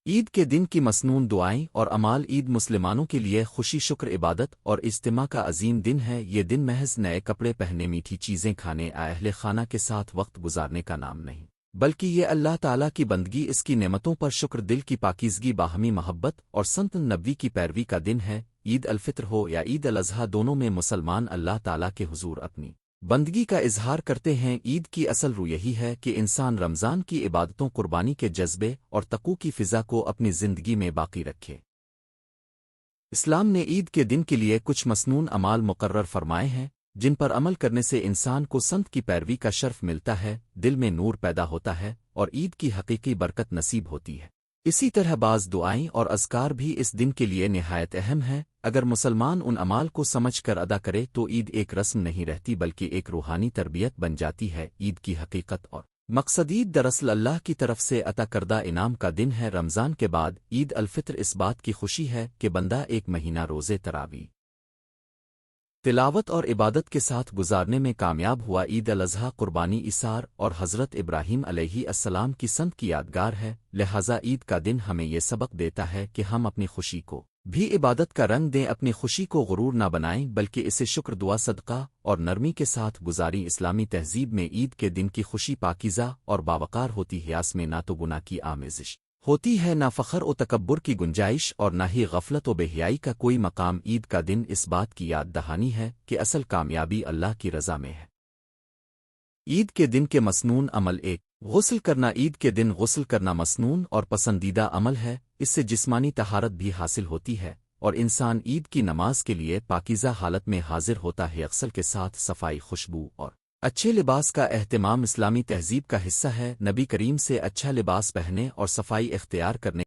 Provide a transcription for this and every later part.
عید کے دن کی مسنون دعائیں اور اعمال عید مسلمانوں کے لیے خوشی شکر عبادت اور اجتماع کا عظیم دن ہے۔ یہ دن محض نئے کپڑے پہننے میٹھی چیزیں کھانے اہل خانہ کے ساتھ وقت گزارنے کا نام نہیں، بلکہ یہ اللہ تعالیٰ کی بندگی، اس کی نعمتوں پر شکر، دل کی پاکیزگی، باہمی محبت اور سنت نبوی کی پیروی کا دن ہے۔ عید الفطر ہو یا عید الاضحیٰ، دونوں میں مسلمان اللہ تعالیٰ کے حضور اپنی بندگی کا اظہار کرتے ہیں۔ عید کی اصل روح یہی ہے کہ انسان رمضان کی عبادتوں، قربانی کے جذبے اور تقوی کی فضا کو اپنی زندگی میں باقی رکھے۔ اسلام نے عید کے دن کے لیے کچھ مسنون اعمال مقرر فرمائے ہیں جن پر عمل کرنے سے انسان کو سنت کی پیروی کا شرف ملتا ہے، دل میں نور پیدا ہوتا ہے اور عید کی حقیقی برکت نصیب ہوتی ہے۔ اسی طرح بعض دعائیں اور اذکار بھی اس دن کے لیے نہایت اہم ہیں۔ اگر مسلمان ان اعمال کو سمجھ کر ادا کرے تو عید ایک رسم نہیں رہتی بلکہ ایک روحانی تربیت بن جاتی ہے۔ عید کی حقیقت اور مقصد: عید دراصل اللہ کی طرف سے عطا کردہ انعام کا دن ہے۔ رمضان کے بعد عید الفطر اس بات کی خوشی ہے کہ بندہ ایک مہینہ روزے تراویح، تلاوت اور عبادت کے ساتھ گزارنے میں کامیاب ہوا۔ عید الاضحیٰ قربانی، ایثار اور حضرت ابراہیم علیہ السلام کی سنت کی یادگار ہے، لہٰذا عید کا دن ہمیں یہ سبق دیتا ہے کہ ہم اپنی خوشی کو بھی عبادت کا رنگ دیں، اپنی خوشی کو غرور نہ بنائیں بلکہ اسے شکر، دعا، صدقہ اور نرمی کے ساتھ گزاری۔ اسلامی تہذیب میں عید کے دن کی خوشی پاکیزہ اور باوقار ہوتی ہے، اس میں نہ تو گناہ کی آمیزش ہوتی ہے، نہ فخر و تکبر کی گنجائش اور نہ ہی غفلت و بے حیائی کا کوئی مقام۔ عید کا دن اس بات کی یاد دہانی ہے کہ اصل کامیابی اللہ کی رضا میں ہے۔ عید کے دن کے مسنون عمل: 1. غسل کرنا۔ عید کے دن غسل کرنا مسنون اور پسندیدہ عمل ہے، اس سے جسمانی طہارت بھی حاصل ہوتی ہے اور انسان عید کی نماز کے لیے پاکیزہ حالت میں حاضر ہوتا ہے۔ غسل کے ساتھ صفائی، خوشبو اور اچھے لباس کا اہتمام اسلامی تہذیب کا حصہ ہے۔ نبی کریم سے اچھا لباس پہننے اور صفائی اختیار کرنے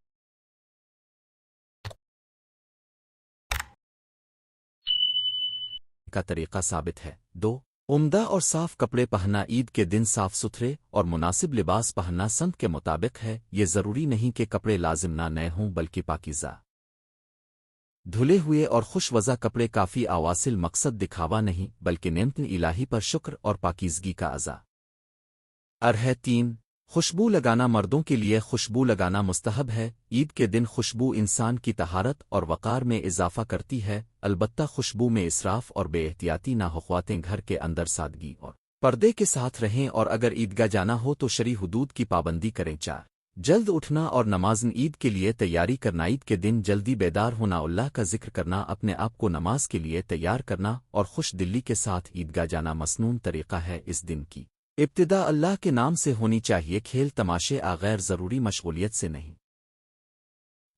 کا طریقہ ثابت ہے۔ 2. عمدہ اور صاف کپڑے پہننا۔ عید کے دن صاف ستھرے اور مناسب لباس پہننا سنت کے مطابق ہے۔ یہ ضروری نہیں کہ کپڑے لازم نہ ہوں بلکہ پاکیزہ، دھلے ہوئے اور خوش وضع کپڑے کافی۔ اواصل مقصد دکھاوا نہیں بلکہ نعمت الہی پر شکر اور پاکیزگی کا اظہار ہے۔ 3. خوشبو لگانا۔ مردوں کے لیے خوشبو لگانا مستحب ہے۔ عید کے دن خوشبو انسان کی طہارت اور وقار میں اضافہ کرتی ہے، البتہ خوشبو میں اسراف اور بے احتیاطی نہ ہو۔ خواتین گھر کے اندر سادگی اور پردے کے ساتھ رہیں اور اگر عیدگاہ جانا ہو تو شرعی حدود کی پابندی کریں۔ 4. جلد اٹھنا اور نماز عید کے لیے تیاری کرنا۔ عید کے دن جلدی بیدار ہونا، اللہ کا ذکر کرنا، اپنے آپ کو نماز کے لیے تیار کرنا اور خوش دلی کے ساتھ عیدگاہ جانا مسنون طریقہ ہے۔ اس دن کی ابتدا اللہ کے نام سے ہونی چاہیے، کھیل تماشے غیر ضروری مشغولیت سے نہیں۔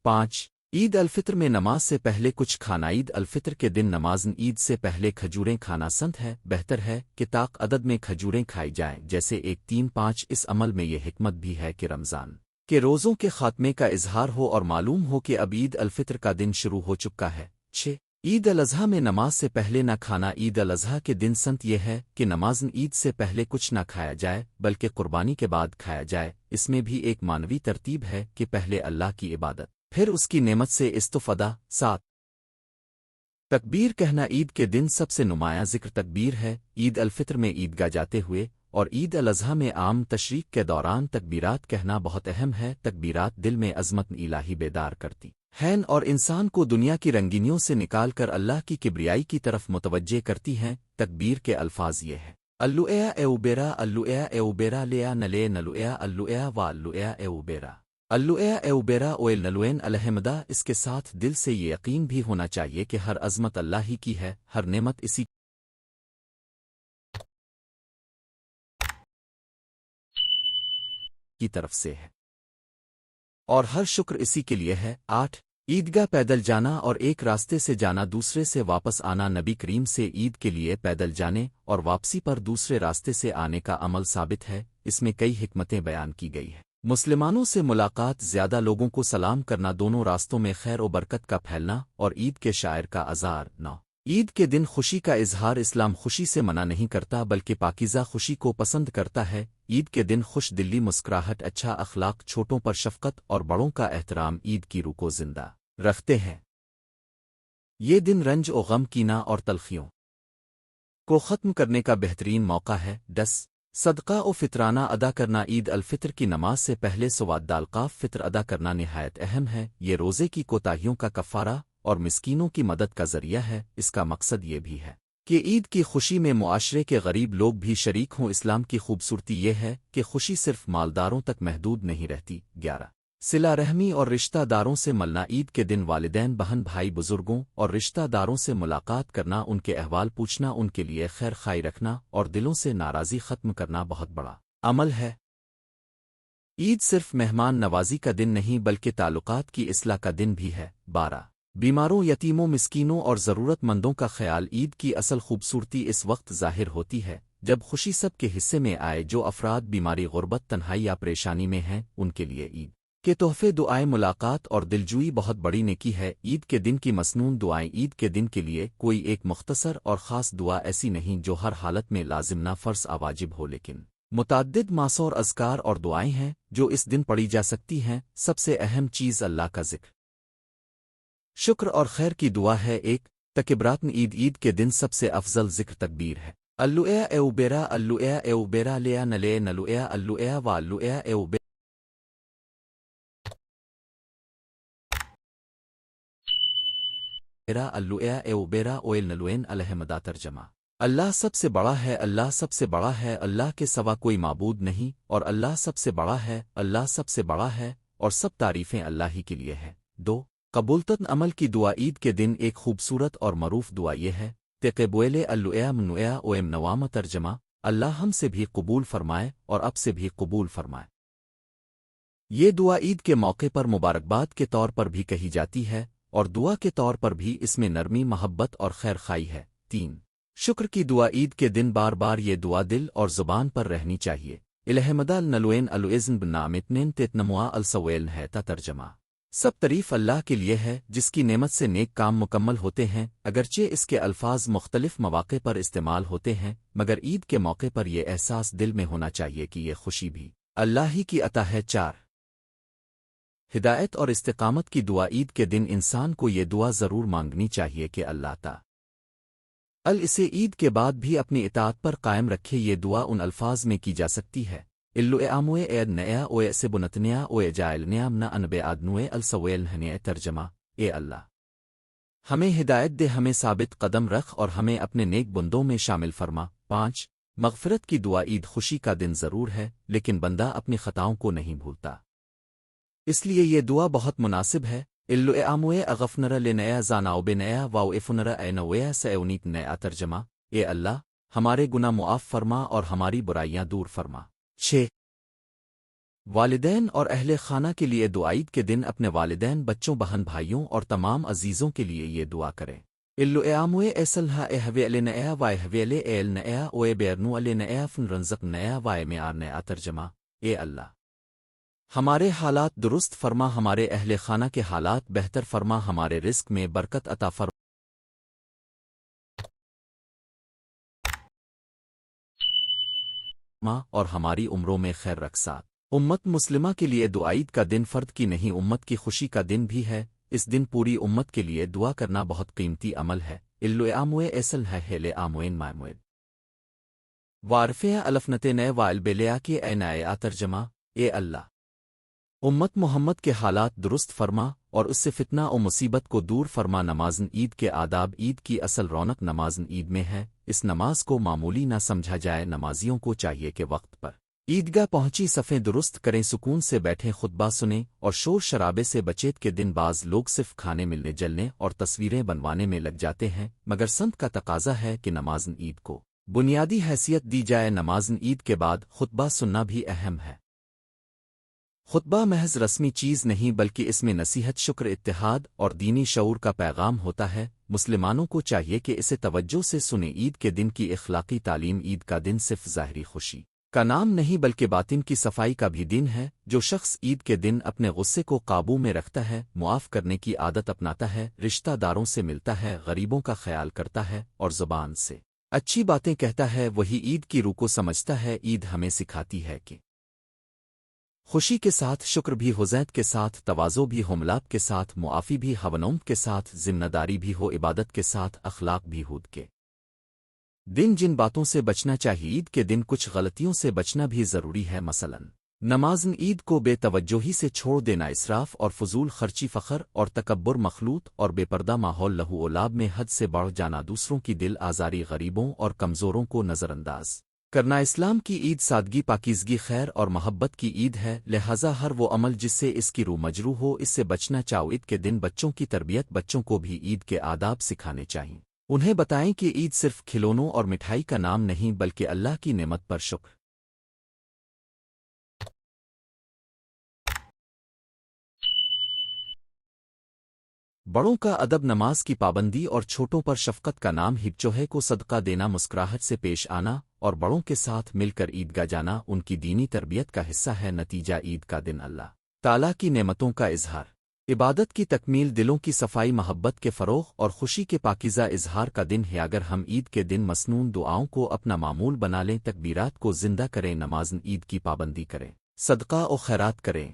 5. عید الفطر میں نماز سے پہلے کچھ کھانا۔ عید الفطر کے دن نماز عید سے پہلے کھجوریں کھانا سنت ہے۔ بہتر ہے کہ طاق عدد میں کھجوریں کھائی جائیں، جیسے 1، 3، 5۔ اس عمل میں یہ حکمت بھی ہے کہ رمضان کے روزوں کے خاتمے کا اظہار ہو اور معلوم ہو کہ اب عید الفطر کا دن شروع ہو چکا ہے۔ 6. عید الاضحیٰ میں نماز سے پہلے نہ کھانا۔ عید الاضحیٰ کے دن سنت یہ ہے کہ نماز عید سے پہلے کچھ نہ کھایا جائے بلکہ قربانی کے بعد کھایا جائے۔ اس میں بھی ایک معنوی ترتیب ہے کہ پہلے اللہ کی عبادت، پھر اس کی نعمت سے استفادہ۔ 7. تکبیر کہنا۔ عید کے دن سب سے نمایاں ذکر تکبیر ہے۔ عید الفطر میں عیدگاہ جاتے ہوئے اور عید الاضحیٰ میں عام تشریق کے دوران تکبیرات کہنا بہت اہم ہے۔ تکبیرات دل میں عظمت الہی بیدار کرتی ہیں اور انسان کو دنیا کی رنگینیوں سے نکال کر اللہ کی کبریائی کی طرف متوجہ کرتی ہیں۔ تکبیر کے الفاظ یہ ہیں: اللُّٰ اَوْبِرَا، اللُّٰ اَوْبِرَا، لِیا نَلے نَلُوْا، اللُّٰ و اللُّٰ اَوْبِرَا، اللُّٰ اَوْبِرَا اویل نلوین الحمدہ۔ اس کے ساتھ دل سے یہ یقین بھی ہونا چاہیے کہ ہر عظمت اللہ ہی کی ہے، ہر نعمت اسی کی طرف سے ہے اور ہر شکر اسی کے لیے ہے۔ 8. عیدگاہ پیدل جانا اور ایک راستے سے جانا دوسرے سے واپس آنا۔ نبی کریم سے عید کے لیے پیدل جانے اور واپسی پر دوسرے راستے سے آنے کا عمل ثابت ہے۔ اس میں کئی حکمتیں بیان کی گئی ہیں۔ مسلمانوں سے ملاقات، زیادہ لوگوں کو سلام کرنا، دونوں راستوں میں خیر و برکت کا پھیلنا اور عید کے شاعر کا اظہار۔ 9. عید کے دن خوشی کا اظہار اسلام خوشی سے منع نہیں کرتا بلکہ پاکیزہ خوشی کو پسند کرتا ہے۔ عید کے دن خوش دلی، مسکراہٹ، اچھا اخلاق، چھوٹوں پر شفقت اور بڑوں کا احترام عید کی روح کو زندہ رکھتے ہیں۔ یہ دن رنج و غم، کینہ اور تلخیوں کو ختم کرنے کا بہترین موقع ہے۔ صدقہ و فطرانہ ادا کرنا، عید الفطر کی نماز سے پہلے سواد دالقاف فطر ادا کرنا نہایت اہم ہے۔ یہ روزے کی کوتاہیوں کا کفارہ اور مسکینوں کی مدد کا ذریعہ ہے۔ اس کا مقصد یہ بھی ہے کہ عید کی خوشی میں معاشرے کے غریب لوگ بھی شریک ہوں۔ اسلام کی خوبصورتی یہ ہے کہ خوشی صرف مالداروں تک محدود نہیں رہتی۔ 11 صلہ رحمی اور رشتہ داروں سے ملنا، عید کے دن والدین، بہن بھائی، بزرگوں اور رشتہ داروں سے ملاقات کرنا، ان کے احوال پوچھنا، ان کے لیے خیر خواہی رکھنا اور دلوں سے ناراضی ختم کرنا بہت بڑا عمل ہے۔ عید صرف مہمان نوازی کا دن نہیں بلکہ تعلقات کی اصلاح کا دن بھی ہے۔ 12 بیماروں، یتیموں، مسکینوں اور ضرورت مندوں کا خیال، عید کی اصل خوبصورتی اس وقت ظاہر ہوتی ہے جب خوشی سب کے حصے میں آئے۔ جو افراد بیماری، غربت، تنہائی یا پریشانی میں ہیں، ان کے لیے عید کے تحفے، دعائیں، ملاقات اور دلجوئی بہت بڑی نیکی ہے۔ عید کے دن کی مسنون دعائیں، عید کے دن کے لیے کوئی ایک مختصر اور خاص دعا ایسی نہیں جو ہر حالت میں لازم نہ فرض واجب ہو، لیکن متعدد معصور اذکار اور دعائیں ہیں جو اس دن پڑھی جا سکتی ہیں۔ سب سے اہم چیز اللہ کا ذکر، شکر اور خیر کی دعا ہے۔ ایک تکبرات، عید کے دن سب سے افضل ذکر تکبیر ہے۔ اللویا ایوبیرا، اللویا ایوبیرا، لیا نلے نلویا، اللویا و اللویا ایوبیرا، اللویا ایوبیرا اویل نلوین الحمدہ۔ ترجمہ: اللہ سب سے بڑا ہے، اللہ سب سے بڑا ہے، اللہ کے سوا کوئی معبود نہیں، اور اللہ سب سے بڑا ہے، اللہ سب سے بڑا ہے، اور سب تعریفیں اللہ ہی کے لیے ہے۔ 2 قبولتن عمل کی دعا، عید کے دن ایک خوبصورت اور معروف دعا یہ ہے تقبل اللویا منویا اویم نوام۔ ترجمہ: اللہ ہم سے بھی قبول فرمائے اور اب سے بھی قبول فرمائے۔ یہ دعا عید کے موقع پر مبارکباد کے طور پر بھی کہی جاتی ہے اور دعا کے طور پر بھی اس میں نرمی، محبت اور خیر خواہی ہے۔ 3 شکر کی دعا، عید کے دن بار بار یہ دعا دل اور زبان پر رہنی چاہیے۔ الحمدہ النلوین الوزن بنامتنین تتنموا السویل ہے۔ ترجمہ: سب تعریف اللہ کے لیے ہے جس کی نعمت سے نیک کام مکمل ہوتے ہیں۔ اگرچہ اس کے الفاظ مختلف مواقع پر استعمال ہوتے ہیں، مگر عید کے موقع پر یہ احساس دل میں ہونا چاہیے کہ یہ خوشی بھی اللہ ہی کی عطا ہے۔ 4 ہدایت اور استقامت کی دعا، عید کے دن انسان کو یہ دعا ضرور مانگنی چاہیے کہ اللہ تعالی اسے عید کے بعد بھی اپنی اطاعت پر قائم رکھے۔ یہ دعا ان الفاظ میں کی جا سکتی ہے: الو آموے اید نیا اوے سے بنتنیا اوے جائل نیام نہ انبے آدنوے السویل ہنیا۔ ترجمہ: اے اللہ، ہمیں ہدایت دے، ہمیں ثابت قدم رکھ اور ہمیں اپنے نیک بندوں میں شامل فرما۔ 5 مغفرت کی دعا، عید خوشی کا دن ضرور ہے لیکن بندہ اپنی خطاؤں کو نہیں بھولتا، اس لیے یہ دعا بہت مناسب ہے۔ الو آموے اغفنر لنیا زاناؤب نیا واؤ افنر اے نویا سونیت نیا۔ ترجمہ: اے اللہ، ہمارے گناہ معاف فرما اور ہماری برائیاں دور فرما۔ 6 والدین اور اہل خانہ کے لیے دعا، عید کے دن اپنے والدین، بچوں، بہن بھائیوں اور تمام عزیزوں کے لیے یہ دعا کریں: الو آموے ایسلحا اے حویل نیا وائے حویل ایل نیا اوے بیرنو ال نیا فن رنزق نیا وائے میار نیا۔ ترجمہ: اے اللہ، ہمارے حالات درست فرما، ہمارے اہل خانہ کے حالات بہتر فرما، ہمارے رزق میں برکت عطا فرما اور ہماری عمروں میں خیر رکھ۔ ساتھ امت مسلمہ کے لیے دعا، عید کا دن فرد کی نہیں امت کی خوشی کا دن بھی ہے۔ اس دن پوری امت کے لیے دعا کرنا بہت قیمتی عمل ہے۔ الو آموے ایسل ہے ہیلے آموین مائموید وارفیہ الفنت نئے وائل بلیا کے اے نائے۔ ترجمہ: اے اللہ، امت محمد کے حالات درست فرما اور اس سے فتنہ و مصیبت کو دور فرما۔ نمازن عید کے آداب، عید کی اصل رونق نمازن عید میں ہے۔ اس نماز کو معمولی نہ سمجھا جائے۔ نمازیوں کو چاہیے کہ وقت پر عیدگاہ پہنچی صفیں درست کریں، سکون سے بیٹھیں، خطبہ سنیں اور شور شرابے سے بچیت کے دن بعض لوگ صرف کھانے ملنے جلنے اور تصویریں بنوانے میں لگ جاتے ہیں، مگر سنت کا تقاضا ہے کہ نمازن عید کو بنیادی حیثیت دی جائے۔ نمازن عید کے بعد خطبہ سننا بھی اہم ہے۔ خطبہ محض رسمی چیز نہیں بلکہ اس میں نصیحت، شکر، اتحاد اور دینی شعور کا پیغام ہوتا ہے۔ مسلمانوں کو چاہیے کہ اسے توجہ سے سنیں۔ عید کے دن کی اخلاقی تعلیم، عید کا دن صرف ظاہری خوشی کا نام نہیں بلکہ باطن کی صفائی کا بھی دن ہے۔ جو شخص عید کے دن اپنے غصے کو قابو میں رکھتا ہے، معاف کرنے کی عادت اپناتا ہے، رشتہ داروں سے ملتا ہے، غریبوں کا خیال کرتا ہے اور زبان سے اچھی باتیں کہتا ہے، وہی عید کی روح کو سمجھتا ہے۔ عید ہمیں سکھاتی ہے کہ خوشی کے ساتھ شکر بھی ہو، زید کے ساتھ تواضع بھی ہو، ملاپ کے ساتھ معافی بھی، حونوم کے ساتھ ذمہ داری بھی ہو، عبادت کے ساتھ اخلاق بھی ہو۔ کے دن جن باتوں سے بچنا چاہیے، عید کے دن کچھ غلطیوں سے بچنا بھی ضروری ہے، مثلا نماز عید کو بے توجہی سے چھوڑ دینا، اسراف اور فضول خرچی، فخر اور تکبر، مخلوط اور بے پردہ ماحول، لہو و لعب میں حد سے بڑھ جانا، دوسروں کی دل آزاری، غریبوں اور کمزوروں کو نظر انداز کرنا۔ اسلام کی عید سادگی، پاکیزگی، خیر اور محبت کی عید ہے، لہذا ہر وہ عمل جس سے اس کی روح مجروح ہو، اس سے بچنا چاہو۔ عید کے دن بچوں کی تربیت، بچوں کو بھی عید کے آداب سکھانے چاہئیں۔ انہیں بتائیں کہ عید صرف کھلونوں اور مٹھائی کا نام نہیں بلکہ اللہ کی نعمت پر شکر بڑوں کا ادب، نماز کی پابندی اور چھوٹوں پر شفقت کا نام ہے، چوہے کو صدقہ دینا، مسکراہٹ سے پیش آنا اور بڑوں کے ساتھ مل کر عیدگاہ جانا ان کی دینی تربیت کا حصہ ہے۔ نتیجہ عید کا دن اللہ تعالیٰ کی نعمتوں کا اظہار، عبادت کی تکمیل، دلوں کی صفائی، محبت کے فروغ اور خوشی کے پاکیزہ اظہار کا دن ہے۔ اگر ہم عید کے دن مسنون دعاؤں کو اپنا معمول بنا لیں، تکبیرات کو زندہ کریں، نماز عید کی پابندی کریں، صدقہ و خیرات کریں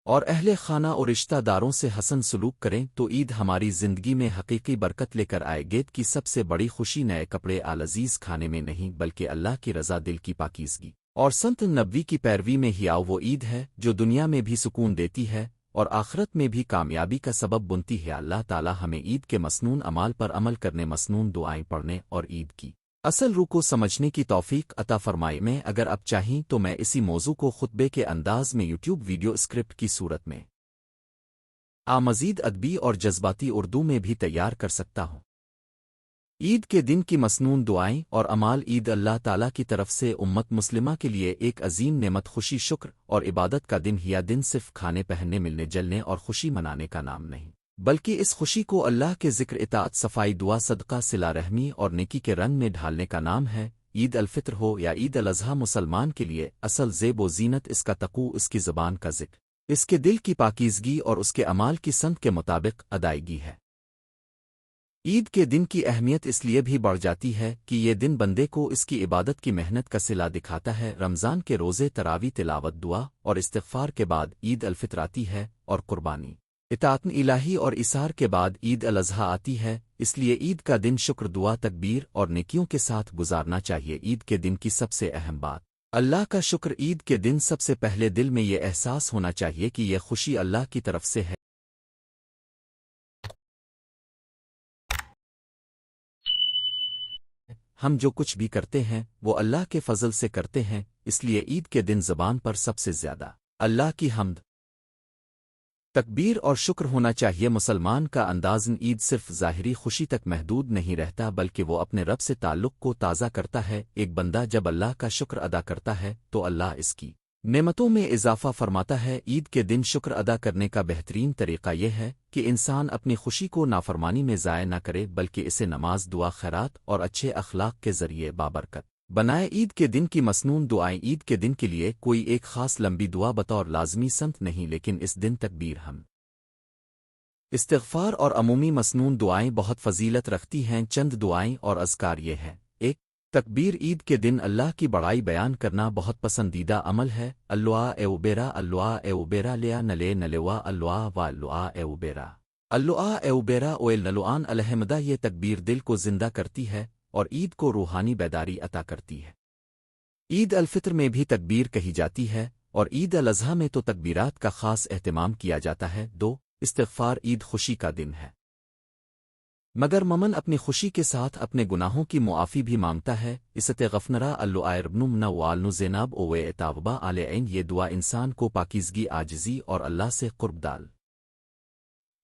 اور اہل خانہ اور رشتہ داروں سے حسن سلوک کریں تو عید ہماری زندگی میں حقیقی برکت لے کر آئے۔ عید کی سب سے بڑی خوشی نئے کپڑے، لذیذ کھانے میں نہیں بلکہ اللہ کی رضا، دل کی پاکیزگی اور سنت نبوی کی پیروی میں ہی آؤ۔ وہ عید ہے جو دنیا میں بھی سکون دیتی ہے اور آخرت میں بھی کامیابی کا سبب بنتی ہے۔ اللہ تعالی ہمیں عید کے مسنون اعمال پر عمل کرنے، مسنون دعائیں پڑھنے اور عید کی اصل روح کو سمجھنے کی توفیق عطا فرمائے۔ میں اگر اب چاہیں تو میں اسی موضوع کو خطبے کے انداز میں یوٹیوب ویڈیو اسکرپٹ کی صورت میں مزید ادبی اور جذباتی اردو میں بھی تیار کر سکتا ہوں۔ عید کے دن کی مسنون دعائیں اور اعمال۔ عید اللہ تعالیٰ کی طرف سے امت مسلمہ کے لیے ایک عظیم نعمت، خوشی، شکر اور عبادت کا دن ہے۔ دن صرف کھانے، پہننے، ملنے جلنے اور خوشی منانے کا نام نہیں بلکہ اس خوشی کو اللہ کے ذکر، اطاعت، صفائی، دعا، صدقہ، صلہ رحمی اور نیکی کے رنگ میں ڈھالنے کا نام ہے۔ عید الفطر ہو یا عید الاضحیٰ، مسلمان کے لیے اصل زیب و زینت اس کا تقوی، اس کی زبان کا ذکر، اس کے دل کی پاکیزگی اور اس کے اعمال کی سنت کے مطابق ادائیگی ہے۔ عید کے دن کی اہمیت اس لیے بھی بڑھ جاتی ہے کہ یہ دن بندے کو اس کی عبادت کی محنت کا صلہ دکھاتا ہے۔ رمضان کے روزے، تراویح، تلاوت، دعا اور استغفار کے بعد عید الفطر آتی ہے اور قربانی، اطاعت الہی اور اثار کے بعد عید الاضحیٰ آتی ہے۔ اس لیے عید کا دن شکر، دعا، تکبیر اور نیکیوں کے ساتھ گزارنا چاہیے۔ عید کے دن کی سب سے اہم بات اللہ کا شکر۔ عید کے دن سب سے پہلے دل میں یہ احساس ہونا چاہیے کہ یہ خوشی اللہ کی طرف سے ہے۔ ہم جو کچھ بھی کرتے ہیں وہ اللہ کے فضل سے کرتے ہیں، اس لیے عید کے دن زبان پر سب سے زیادہ اللہ کی حمد، تکبیر اور شکر ہونا چاہیے۔ مسلمان کا اندازن عید صرف ظاہری خوشی تک محدود نہیں رہتا بلکہ وہ اپنے رب سے تعلق کو تازہ کرتا ہے۔ ایک بندہ جب اللہ کا شکر ادا کرتا ہے تو اللہ اس کی نعمتوں میں اضافہ فرماتا ہے۔ عید کے دن شکر ادا کرنے کا بہترین طریقہ یہ ہے کہ انسان اپنی خوشی کو نافرمانی میں ضائع نہ کرے بلکہ اسے نماز، دعا، خیرات اور اچھے اخلاق کے ذریعے بابرکت بنائے۔ عید کے دن کی مسنون دعائیں۔ عید کے دن کے لیے کوئی ایک خاص لمبی دعا بطور لازمی سنت نہیں، لیکن اس دن تکبیر، حمد، استغفار اور عمومی مسنون دعائیں بہت فضیلت رکھتی ہیں۔ چند دعائیں اور اذکار یہ ہیں: ایک، تکبیر۔ عید کے دن اللہ کی بڑائی بیان کرنا بہت پسندیدہ عمل ہے۔ اللہ اے بیرا، اللہ اے بیرا، لیا نلے نلوا، اللہ و اللہ اے بیرا، اللہ اے بیرا اویل نلوان الحمدہ۔ یہ تکبیر دل کو زندہ کرتی ہے اور عید کو روحانی بیداری عطا کرتی ہے۔ عید الفطر میں بھی تکبیر کہی جاتی ہے اور عید الاضحیٰ میں تو تکبیرات کا خاص اہتمام کیا جاتا ہے۔ دو، استغفار۔ عید خوشی کا دن ہے مگر مومن اپنی خوشی کے ساتھ اپنے گناہوں کی معافی بھی مانگتا ہے۔ استغفرنا اللہ ربنم والن زینب اوے اتاوبہ علیہ۔ یہ دعا انسان کو پاکیزگی، عاجزی اور اللہ سے قرب دال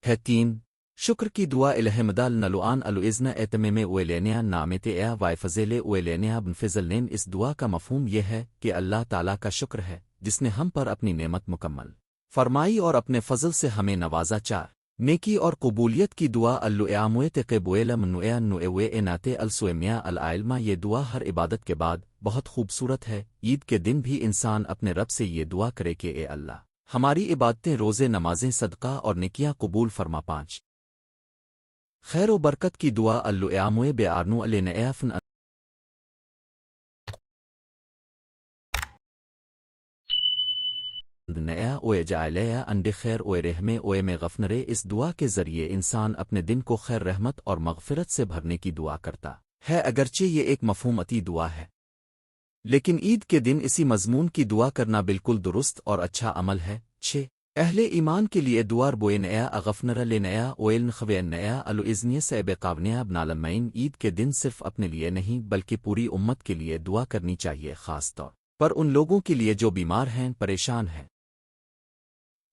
ہے۔ تین، شکر کی دعا۔ الحمدال نلوان الوزن اعتمیم اویلینیا نامت ایا وائے فضل اویلینیا بن فضلنین۔ اس دعا کا مفہوم یہ ہے کہ اللہ تعالیٰ کا شکر ہے جس نے ہم پر اپنی نعمت مکمل فرمائی اور اپنے فضل سے ہمیں نوازا۔ چار، نیکی اور قبولیت کی دعا اللعامویت قبویل منویا نوئے نات السویمیا العلمہ یہ دعا ہر عبادت کے بعد بہت خوبصورت ہے۔ عید کے دن بھی انسان اپنے رب سے یہ دعا کرے کہ اے اللہ، ہماری عبادتیں، روزے، نمازیں، صدقہ اور نیکیاں قبول فرما۔ 5 خیر و برکت کی دعا اللعاموے بے آرنو النعفن نیا اوے جائلیا انڈ خیر اوے رحمے اوے میں غفنرے۔ اس دعا کے ذریعے انسان اپنے دن کو خیر، رحمت اور مغفرت سے بھرنے کی دعا کرتا ہے، اگرچہ یہ ایک مفہوماتی دعا ہے، لیکن عید کے دن اسی مضمون کی دعا کرنا بالکل درست اور اچھا عمل ہے۔ 6 اہل ایمان کے لیے دعار بوئے نیا اغفنر ل نیا اویل خو نیا الزنی سے بے قابنیا بنالمین۔ عید کے دن صرف اپنے لیے نہیں بلکہ پوری امت کے لیے دعا کرنی چاہیے، خاص طور پر ان لوگوں کے لیے جو بیمار ہیں، پریشان ہیں،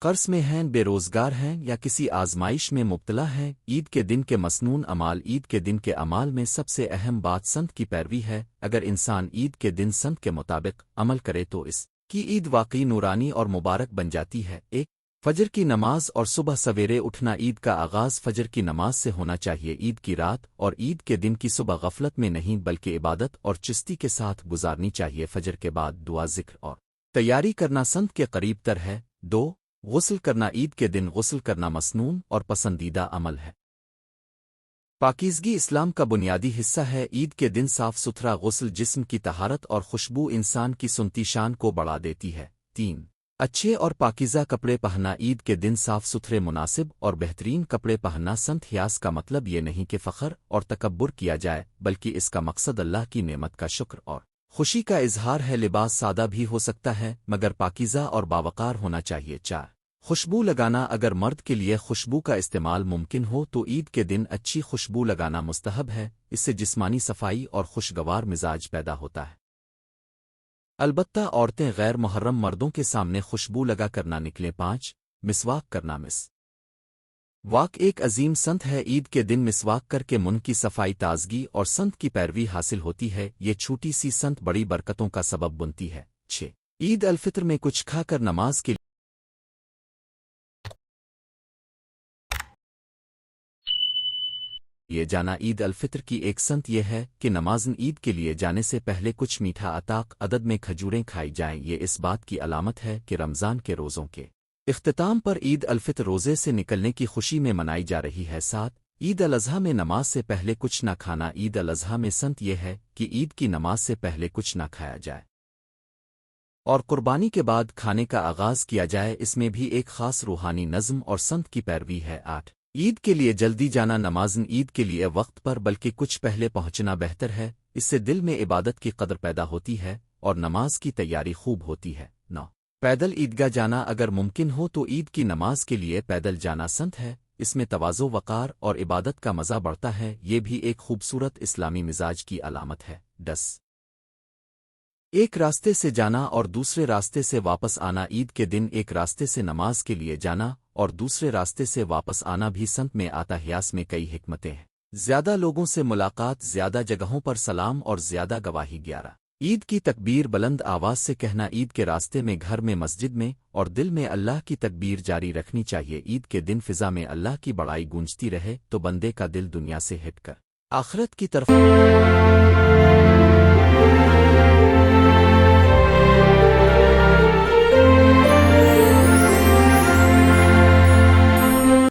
قرض میں ہیں، بے روزگار ہیں یا کسی آزمائش میں مبتلا ہیں۔ عید کے دن کے مسنون اعمال۔ عید کے دن کے اعمال میں سب سے اہم بات سنت کی پیروی ہے۔ اگر انسان عید کے دن سنت کے مطابق عمل کرے تو اس کی عید واقعی نورانی اور مبارک بن جاتی ہے۔ 1 فجر کی نماز اور صبح سویرے اٹھنا۔ عید کا آغاز فجر کی نماز سے ہونا چاہیے۔ عید کی رات اور عید کے دن کی صبح غفلت میں نہیں بلکہ عبادت اور چستی کے ساتھ گزارنی چاہیے۔ فجر کے بعد دعا، ذکر اور تیاری کرنا سنت کے قریب تر ہے۔ 2 غسل کرنا۔ عید کے دن غسل کرنا مسنون اور پسندیدہ عمل ہے۔ پاکیزگی اسلام کا بنیادی حصہ ہے۔ عید کے دن صاف ستھرا غسل جسم کی طہارت اور خوشبو انسان کی سنتی شان کو بڑھا دیتی ہے۔ 3 اچھے اور پاکیزہ کپڑے پہننا۔ عید کے دن صاف ستھرے، مناسب اور بہترین کپڑے پہننا۔ سنت حیاس کا مطلب یہ نہیں کہ فخر اور تکبر کیا جائے، بلکہ اس کا مقصد اللہ کی نعمت کا شکر اور خوشی کا اظہار ہے۔ لباس سادہ بھی ہو سکتا ہے مگر پاکیزہ اور باوقار ہونا چاہیے۔ 4 خوشبو لگانا۔ اگر مرد کے لیے خوشبو کا استعمال ممکن ہو تو عید کے دن اچھی خوشبو لگانا مستحب ہے، اس سے جسمانی صفائی اور خوشگوار مزاج پیدا ہوتا ہے۔ البتہ عورتیں غیر محرم مردوں کے سامنے خوشبو لگا کر نہ نکلیں۔ 5 مسواک کرنا۔ مسواک ایک عظیم سنت ہے۔ عید کے دن مسواک کر کے منہ کی صفائی، تازگی اور سنت کی پیروی حاصل ہوتی ہے۔ یہ چھوٹی سی سنت بڑی برکتوں کا سبب بنتی ہے۔ 6 عید الفطر میں کچھ کھا کر نماز کے لیے جانا۔ عید الفطر کی ایک سنت یہ ہے کہ نماز عید کے لیے جانے سے پہلے کچھ میٹھا عطاق عدد میں کھجوریں کھائی جائیں۔ یہ اس بات کی علامت ہے کہ رمضان کے روزوں کے اختتام پر عید الفطر روزے سے نکلنے کی خوشی میں منائی جا رہی ہے۔ 7 عید الاضحیٰ میں نماز سے پہلے کچھ نہ کھانا۔ عید الاضحیٰ میں سنت یہ ہے کہ عید کی نماز سے پہلے کچھ نہ کھایا جائے اور قربانی کے بعد کھانے کا آغاز کیا جائے۔ اس میں بھی ایک خاص روحانی نظم اور سنت کی پیروی ہے۔ 8 عید کے لیے جلدی جانا۔ نماز عید کے لیے وقت پر بلکہ کچھ پہلے پہنچنا بہتر ہے، اس سے دل میں عبادت کی قدر پیدا ہوتی ہے اور نماز کی تیاری خوب ہوتی ہے۔ 9 پیدل عیدگاہ جانا۔ اگر ممکن ہو تو عید کی نماز کے لیے پیدل جانا سنت ہے، اس میں تواضع، وقار اور عبادت کا مزہ بڑھتا ہے۔ یہ بھی ایک خوبصورت اسلامی مزاج کی علامت ہے۔ 10 ایک راستے سے جانا اور دوسرے راستے سے واپس آنا۔ عید کے دن ایک راستے سے نماز کے لیے جانا اور دوسرے راستے سے واپس آنا بھی سنت میں آتا۔ حیاس میں کئی حکمتیں ہیں، زیادہ لوگوں سے ملاقات، زیادہ جگہوں پر سلام اور زیادہ گواہی۔ 11 عید کی تکبیر بلند آواز سے کہنا۔ عید کے راستے میں، گھر میں، مسجد میں اور دل میں اللہ کی تکبیر جاری رکھنی چاہیے۔ عید کے دن فضا میں اللہ کی بڑائی گونجتی رہے تو بندے کا دل دنیا سے ہٹ کر آخرت کی طرف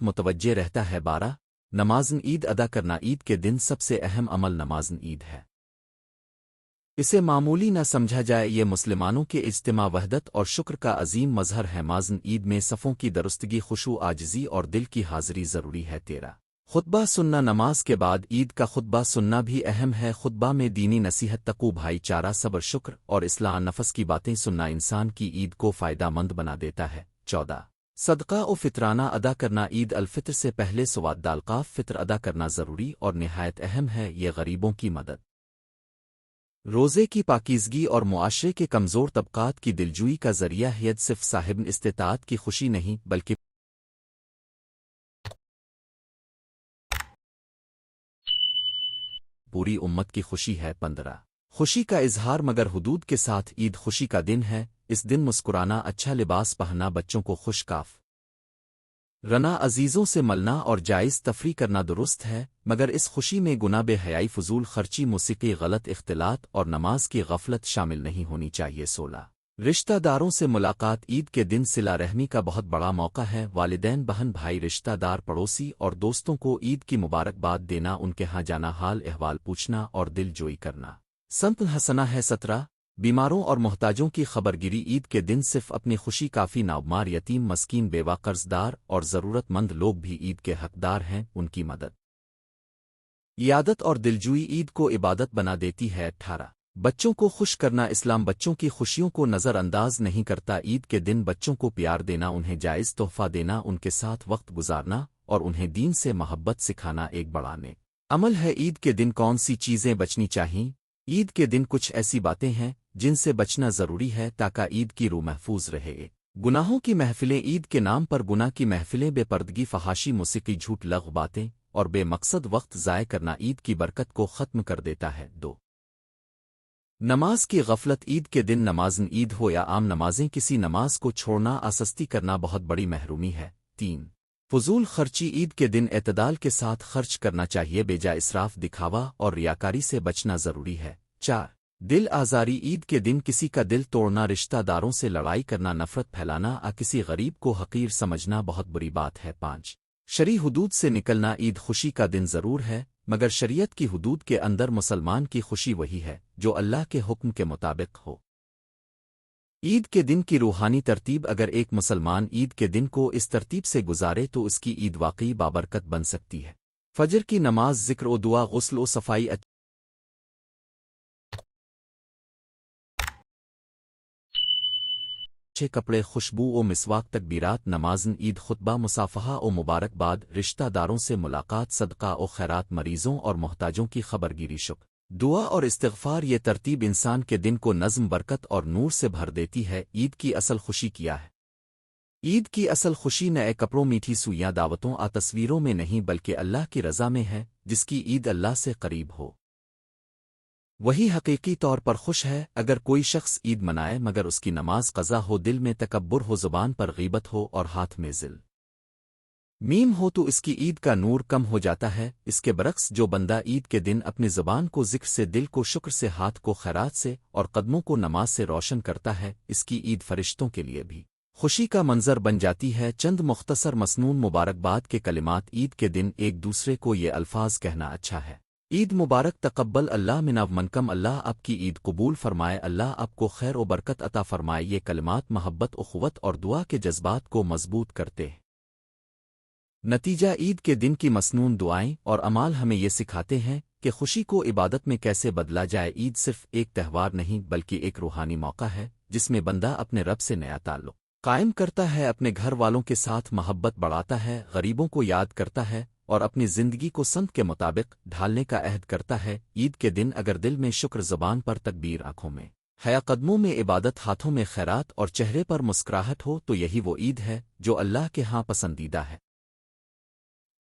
متوجہ رہتا ہے۔ 12 نماز عید ادا کرنا۔ عید کے دن سب سے اہم عمل نماز عید ہے، اسے معمولی نہ سمجھا جائے۔ یہ مسلمانوں کے اجتماع، وحدت اور شکر کا عظیم مظہر ہے۔ نماز عید میں صفوں کی درستگی، خشوع، عاجزی اور دل کی حاضری ضروری ہے۔ 13 خطبہ سننا۔ نماز کے بعد عید کا خطبہ سننا بھی اہم ہے۔ خطبہ میں دینی نصیحت، تقوی، بھائی چارہ، صبر، شکر اور اصلاح نفس کی باتیں سننا انسان کی عید کو فائدہ مند بنا دیتا ہے۔ 14 صدقہ و فطرانہ ادا کرنا۔ عید الفطر سے پہلے سواد دالقاف فطر ادا کرنا ضروری اور نہایت اہم ہے۔ یہ غریبوں کی مدد، روزے کی پاکیزگی اور معاشرے کے کمزور طبقات کی دلجوئی کا ذریعہ ہے۔ صرف صاحب استطاعت کی خوشی نہیں بلکہ پوری امت کی خوشی ہے۔ 15 خوشی کا اظہار مگر حدود کے ساتھ۔ عید خوشی کا دن ہے، اس دن مسکرانا، اچھا لباس پہننا، بچوں کو خوش کاف رنا عزیزوں سے ملنا اور جائز تفریح کرنا درست ہے، مگر اس خوشی میں گناہ بے حیائی، فضول خرچی، موسیقی، غلط اختلاط اور نماز کی غفلت شامل نہیں ہونی چاہیے۔ 16 رشتہ داروں سے ملاقات عید کے دن صلہ رحمی کا بہت بڑا موقع ہے۔ والدین، بہن بھائی، رشتہ دار، پڑوسی اور دوستوں کو عید کی مبارکباد دینا، ان کے ہاں جانا، حال احوال پوچھنا اور دل جوئی کرنا سنت حسنا ہے۔ 17 بیماروں اور محتاجوں کی خبرگیری عید کے دن صرف اپنی خوشی کافی نہ، مار، یتیم، مسکین، بیوہ، قرض دار اور ضرورت مند لوگ بھی عید کے حقدار ہیں، ان کی مدد، عیادت اور دلجوئی عید کو عبادت بنا دیتی ہے۔ 18 بچوں کو خوش کرنا اسلام بچوں کی خوشیوں کو نظر انداز نہیں کرتا۔ عید کے دن بچوں کو پیار دینا، انہیں جائز تحفہ دینا، ان کے ساتھ وقت گزارنا اور انہیں دین سے محبت سکھانا ایک بڑا نیک عمل ہے۔ عید کے دن کون سی چیزیں بچنی چاہئیں؟ عید کے دن کچھ ایسی باتیں ہیں جن سے بچنا ضروری ہے تاکہ عید کی روح محفوظ رہے۔ گناہوں کی محفلیں، عید کے نام پر گناہ کی محفلیں، بے پردگی، فحاشی، موسیقی، جھوٹ، لغو باتیں اور بے مقصد وقت ضائع کرنا عید کی برکت کو ختم کر دیتا ہے۔ 2 نماز کی غفلت، عید کے دن نمازن عید ہو یا عام نمازیں، کسی نماز کو چھوڑنا، آسستی کرنا بہت بڑی محرومی ہے۔ 3 فضول خرچی، عید کے دن اعتدال کے ساتھ خرچ کرنا چاہیے، بیجا اسراف، دکھاوا اور ریاکاری سے بچنا ضروری ہے۔ 4 دل آزاری، عید کے دن کسی کا دل توڑنا، رشتہ داروں سے لڑائی کرنا، نفرت پھیلانا، کسی غریب کو حقیر سمجھنا بہت بری بات ہے۔ 5 شرعی حدود سے نکلنا، عید خوشی کا دن ضرور ہے، مگر شریعت کی حدود کے اندر مسلمان کی خوشی وہی ہے جو اللہ کے حکم کے مطابق ہو۔ عید کے دن کی روحانی ترتیب، اگر ایک مسلمان عید کے دن کو اس ترتیب سے گزارے تو اس کی عید واقعی بابرکت بن سکتی ہے۔ فجر کی نماز، ذکر و دعا، غسل و صفائی، اچھے کپڑے، خوشبو و مسواک، تکبیرات، نمازن عید، خطبہ، مصافحہ و مبارکباد، رشتہ داروں سے ملاقات، صدقہ و خیرات، مریضوں اور محتاجوں کی خبرگیری، شکر، دعا اور استغفار، یہ ترتیب انسان کے دن کو نظم، برکت اور نور سے بھر دیتی ہے۔ عید کی اصل خوشی کیا ہے؟ عید کی اصل خوشی نئے کپڑوں، میٹھی سوئیاں، دعوتوں تصویروں میں نہیں بلکہ اللہ کی رضا میں ہے۔ جس کی عید اللہ سے قریب ہو وہی حقیقی طور پر خوش ہے۔ اگر کوئی شخص عید منائے مگر اس کی نماز قضا ہو، دل میں تکبر ہو، زبان پر غیبت ہو اور ہاتھ میں ذل میم ہو تو اس کی عید کا نور کم ہو جاتا ہے۔ اس کے برعکس جو بندہ عید کے دن اپنی زبان کو ذکر سے، دل کو شکر سے، ہاتھ کو خیرات سے اور قدموں کو نماز سے روشن کرتا ہے، اس کی عید فرشتوں کے لیے بھی خوشی کا منظر بن جاتی ہے۔ چند مختصر مسنون مبارکباد کے کلمات، عید کے دن ایک دوسرے کو یہ الفاظ کہنا اچھا ہے: عید مبارک، تقبل اللہ منا منکم، اللہ آپ کی عید قبول فرمائے، اللہ آپ کو خیر و برکت عطا فرمائے۔ یہ کلمات محبت، اخوت اور دعا کے جذبات کو مضبوط کرتے ہیں۔ نتیجہ، عید کے دن کی مسنون دعائیں اور اعمال ہمیں یہ سکھاتے ہیں کہ خوشی کو عبادت میں کیسے بدلا جائے۔ عید صرف ایک تہوار نہیں بلکہ ایک روحانی موقع ہے جس میں بندہ اپنے رب سے نیا تعلق قائم کرتا ہے، اپنے گھر والوں کے ساتھ محبت بڑھاتا ہے، غریبوں کو یاد کرتا ہے اور اپنی زندگی کو سنت کے مطابق ڈھالنے کا عہد کرتا ہے۔ عید کے دن اگر دل میں شکر، زبان پر تکبیر، آنکھوں میں حیا، قدموں میں عبادت، ہاتھوں میں خیرات اور چہرے پر مسکراہٹ ہو تو یہی وہ عید ہے جو اللہ کے ہاں پسندیدہ ہے۔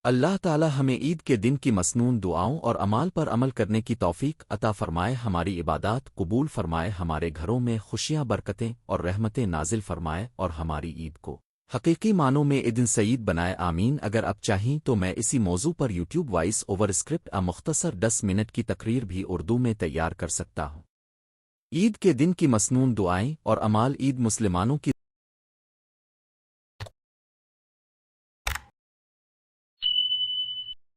اللہ تعالی ہمیں عید کے دن کی مسنون دعاؤں اور اعمال پر عمل کرنے کی توفیق عطا فرمائے، ہماری عبادات قبول فرمائے، ہمارے گھروں میں خوشیاں، برکتیں اور رحمتیں نازل فرمائے اور ہماری عید کو حقیقی معنوں میں عید سعید بنائے، آمین۔ اگر آپ چاہیں تو میں اسی موضوع پر یوٹیوب وائس اوور اسکرپٹ مختصر 10 منٹ کی تقریر بھی اردو میں تیار کر سکتا ہوں۔ عید کے دن کی مسنون دعائیں اور اعمال، عید مسلمانوں کی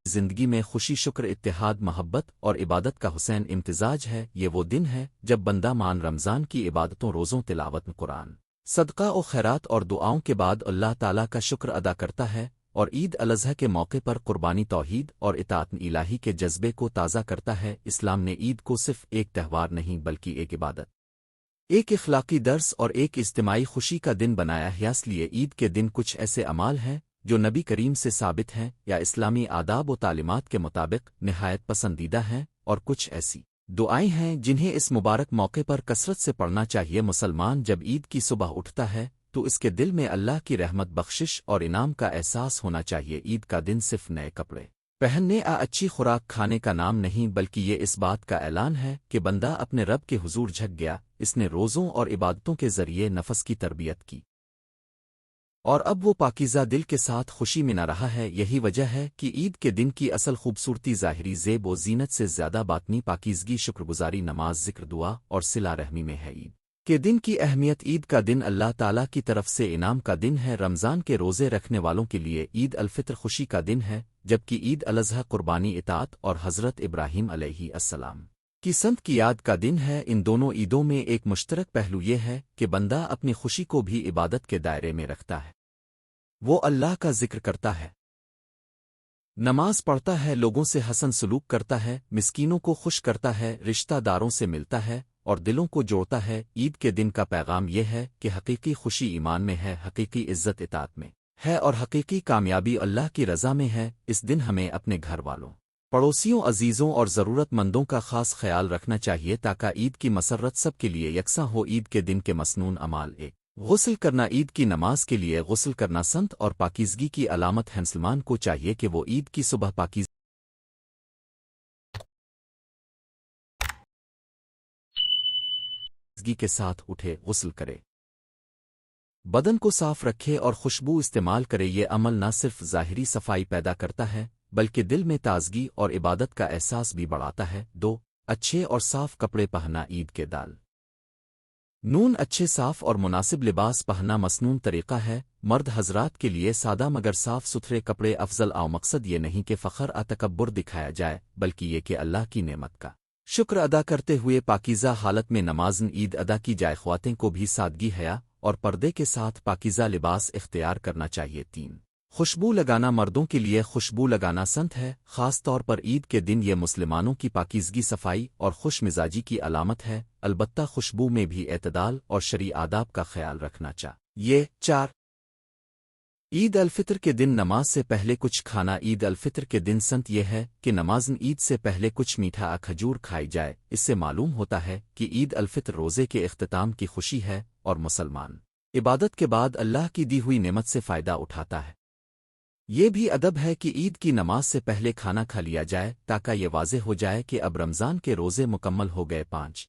زندگی میں خوشی، شکر، اتحاد، محبت اور عبادت کا حسین امتزاج ہے۔ یہ وہ دن ہے جب بندہ مان رمضان کی عبادتوں، روزوں، تلاوت قرآن، صدقہ و خیرات اور دعاؤں کے بعد اللہ تعالیٰ کا شکر ادا کرتا ہے اور عید الاضحیٰ کے موقع پر قربانی، توحید اور اطاعت الہی کے جذبے کو تازہ کرتا ہے۔ اسلام نے عید کو صرف ایک تہوار نہیں بلکہ ایک عبادت، ایک اخلاقی درس اور ایک اجتماعی خوشی کا دن بنایا ہے۔ اس لیے عید کے دن کچھ ایسے اعمال ہیں جو نبی کریم سے ثابت ہیں یا اسلامی آداب و تعلیمات کے مطابق نہایت پسندیدہ ہیں، اور کچھ ایسی دعائیں ہیں جنہیں اس مبارک موقع پر کثرت سے پڑھنا چاہیے۔ مسلمان جب عید کی صبح اٹھتا ہے تو اس کے دل میں اللہ کی رحمت، بخشش اور انعام کا احساس ہونا چاہیے۔ عید کا دن صرف نئے کپڑے پہننے، اچھی خوراک کھانے کا نام نہیں بلکہ یہ اس بات کا اعلان ہے کہ بندہ اپنے رب کے حضور جھک گیا، اس نے روزوں اور عبادتوں کے ذریعے نفس کی تربیت کی اور اب وہ پاکیزہ دل کے ساتھ خوشی میں نہ رہا ہے۔ یہی وجہ ہے کہ عید کے دن کی اصل خوبصورتی ظاہری زیب و زینت سے زیادہ باطنی پاکیزگی، شکرگزاری، نماز، ذکر، دعا اور صلہ رحمی میں ہے۔ عید کے دن کی اہمیت: عید کا دن اللہ تعالیٰ کی طرف سے انعام کا دن ہے۔ رمضان کے روزے رکھنے والوں کے لیے عید الفطر خوشی کا دن ہے، جبکہ عید الاضحیٰ قربانی، اطاعت اور حضرت ابراہیم علیہ السلام کی سنت کی یاد کا دن ہے۔ ان دونوں عیدوں میں ایک مشترک پہلو یہ ہے کہ بندہ اپنی خوشی کو بھی عبادت کے دائرے میں رکھتا ہے۔ وہ اللہ کا ذکر کرتا ہے، نماز پڑھتا ہے، لوگوں سے حسن سلوک کرتا ہے، مسکینوں کو خوش کرتا ہے، رشتہ داروں سے ملتا ہے اور دلوں کو جوڑتا ہے۔ عید کے دن کا پیغام یہ ہے کہ حقیقی خوشی ایمان میں ہے، حقیقی عزت اطاعت میں ہے اور حقیقی کامیابی اللہ کی رضا میں ہے۔ اس دن ہمیں اپنے گھر والوں، پڑوسیوں، عزیزوں اور ضرورت مندوں کا خاص خیال رکھنا چاہیے تاکہ عید کی مسرت سب کے لیے یکساں ہو۔ عید کے دن کے مسنون اعمال: ایک، غسل کرنا۔ عید کی نماز کے لیے غسل کرنا سنت اور پاکیزگی کی علامت ہے۔ مسلمان کو چاہیے کہ وہ عید کی صبح پاکیزگی کے ساتھ اٹھے، غسل کرے، بدن کو صاف رکھے اور خوشبو استعمال کرے۔ یہ عمل نہ صرف ظاہری صفائی پیدا کرتا ہے بلکہ دل میں تازگی اور عبادت کا احساس بھی بڑھاتا ہے۔ دو، اچھے اور صاف کپڑے پہننا۔ عید کے دال نون اچھے، صاف اور مناسب لباس پہننا مسنون طریقہ ہے۔ مرد حضرات کے لیے سادہ مگر صاف ستھرے کپڑے افضل آؤ۔ مقصد یہ نہیں کہ فخر تکبر دکھایا جائے بلکہ یہ کہ اللہ کی نعمت کا شکر ادا کرتے ہوئے پاکیزہ حالت میں نمازن عید ادا کی جائے۔ خواتین کو بھی سادگی، حیا اور پردے کے ساتھ پاکیزہ لباس اختیار کرنا چاہیے۔ تین، خوشبو لگانا۔ مردوں کے لیے خوشبو لگانا سنت ہے، خاص طور پر عید کے دن۔ یہ مسلمانوں کی پاکیزگی، صفائی اور خوش مزاجی کی علامت ہے، البتہ خوشبو میں بھی اعتدال اور شرعی آداب کا خیال رکھنا چاہیے۔ چار، عید الفطر کے دن نماز سے پہلے کچھ کھانا۔ عید الفطر کے دن سنت یہ ہے کہ نمازن عید سے پہلے کچھ میٹھا کھجور کھائی جائے۔ اس سے معلوم ہوتا ہے کہ عید الفطر روزے کے اختتام کی خوشی ہے اور مسلمان عبادت کے بعد اللہ کی دی ہوئی نعمت سے فائدہ اٹھاتا ہے۔ یہ بھی ادب ہے کہ عید کی نماز سے پہلے کھانا کھا لیا جائے تاکہ یہ واضح ہو جائے کہ اب رمضان کے روزے مکمل ہو گئے۔ پانچ،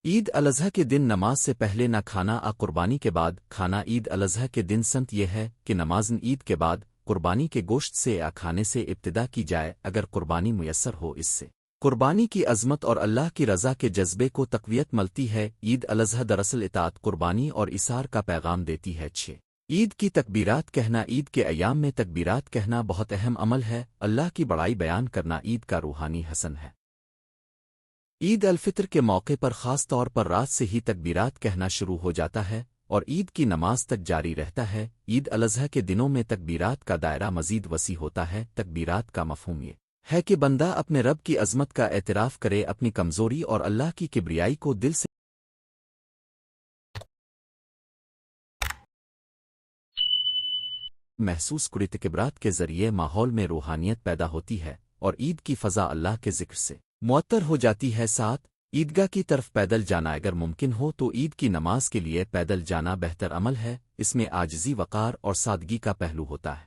عید الاضحیٰ کے دن نماز سے پہلے نہ کھانا قربانی کے بعد کھانا۔ عید الاضحیٰ کے دن سنت یہ ہے کہ نمازن عید کے بعد قربانی کے گوشت سے کھانے سے ابتدا کی جائے اگر قربانی میسر ہو۔ اس سے قربانی کی عظمت اور اللہ کی رضا کے جذبے کو تقویت ملتی ہے۔ عید الاضحیٰ دراصل اطاعت، قربانی اور اثار کا پیغام دیتی ہے۔ چھ، عید کی تکبیرات کہنا۔ عید کے ایام میں تکبیرات کہنا بہت اہم عمل ہے۔ اللہ کی بڑائی بیان کرنا عید کا روحانی حسن ہے۔ عید الفطر کے موقع پر خاص طور پر رات سے ہی تکبیرات کہنا شروع ہو جاتا ہے اور عید کی نماز تک جاری رہتا ہے۔ عید الاضحیٰ کے دنوں میں تکبیرات کا دائرہ مزید وسیع ہوتا ہے۔ تکبیرات کا مفہوم یہ ہے کہ بندہ اپنے رب کی عظمت کا اعتراف کرے، اپنی کمزوری اور اللہ کی کبریائی کو دل سے محسوس کرے۔ تکبیرات کے ذریعے ماحول میں روحانیت پیدا ہوتی ہے اور عید کی فضا اللہ کے ذکر سے معطر ہو جاتی ہے۔ ساتھ، عیدگاہ کی طرف پیدل جانا۔ اگر ممکن ہو تو عید کی نماز کے لیے پیدل جانا بہتر عمل ہے۔ اس میں عاجزی، وقار اور سادگی کا پہلو ہوتا ہے۔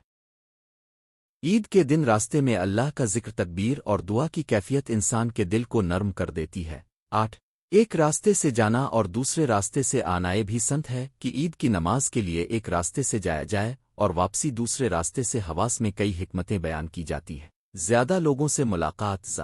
عید کے دن راستے میں اللہ کا ذکر، تکبیر اور دعا کی کیفیت انسان کے دل کو نرم کر دیتی ہے۔ آٹھ، ایک راستے سے جانا اور دوسرے راستے سے آنا۔ یہ بھی سنت ہے کہ عید کی نماز کے لیے ایک راستے سے جایا جائے اور واپسی دوسرے راستے سے۔ حواس میں کئی حکمتیں بیان کی جاتی ہیں۔ زیادہ لوگوں سے ملاقات،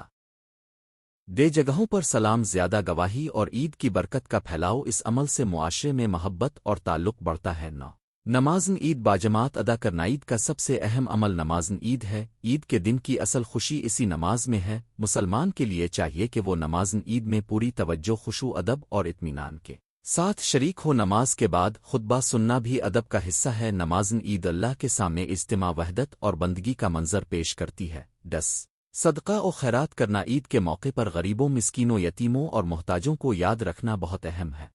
دے جگہوں پر سلام، زیادہ گواہی اور عید کی برکت کا پھیلاؤ۔ اس عمل سے معاشرے میں محبت اور تعلق بڑھتا ہے۔ نو، نمازن عید باجماعت ادا کرنا۔ عید کا سب سے اہم عمل نمازن عید ہے۔ عید کے دن کی اصل خوشی اسی نماز میں ہے۔ مسلمان کے لیے چاہیے کہ وہ نمازن عید میں پوری توجہ، خشوع، ادب اور اطمینان کے ساتھ شریک ہو۔ نماز کے بعد خطبہ سننا بھی ادب کا حصہ ہے۔ نمازن عید اللہ کے سامنے اجتماع، وحدت اور بندگی کا منظر پیش کرتی ہے۔ 10، صدقہ و خیرات کرنا۔ عید کے موقع پر غریبوں، مسکینوں، یتیموں اور محتاجوں کو یاد رکھنا بہت اہم ہے۔